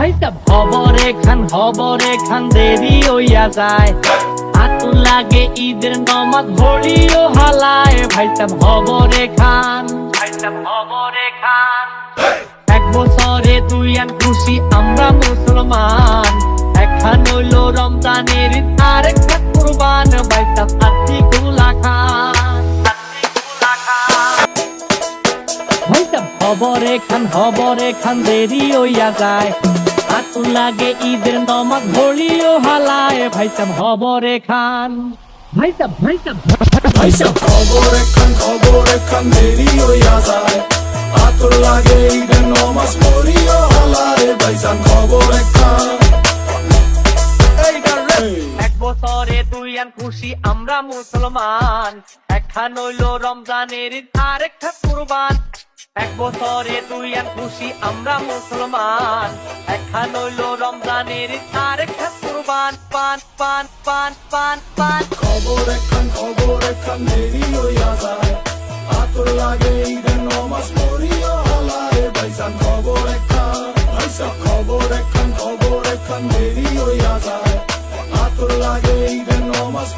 ভাইসাব হবরে খান দেরি হইয়া যায়, হাতু লাগে ঈদের নমাজ ভরিও হালায়। ভাইসাব হবরে খান এক বছরে তুই আন খুশি আমরা মুসলমান, একখান হইল রমজানের ঈদ আর একটা কুরবান। ভাইসাব আতিকুল্লা খান ভাইসাব হবরে খান দেরি হইয়া যায়, হাতু লাগে ঈদের নমাজ ভরিও হালায়। ভাইসাব হবরে খান ভাইসাব খবরে খান দেরি হইয়া যায়, আতর লাগে ঈদের নমাজ পড়িও হালায়। ভাইজান খবরে খান এক বছরে তুই আন খুশি আমরা মুসলমান, একখান হইল রমজানের ঈদ আর একটা কুরবান। এক বছরে তুই আন খুশি আমরা মুসলমান, একখান হইল রমজানের ঈদ আর একটা কুরবান। পান পান পান পান পান খবরে খান দেরি হইয়া যায়, আতর লাগে ঈদের নমাজ পড়িও হালায়। ভাইজান খবরে খান খবরে খান দেরি হইয়া যায়, আতর লাগে ঈদের নমাজ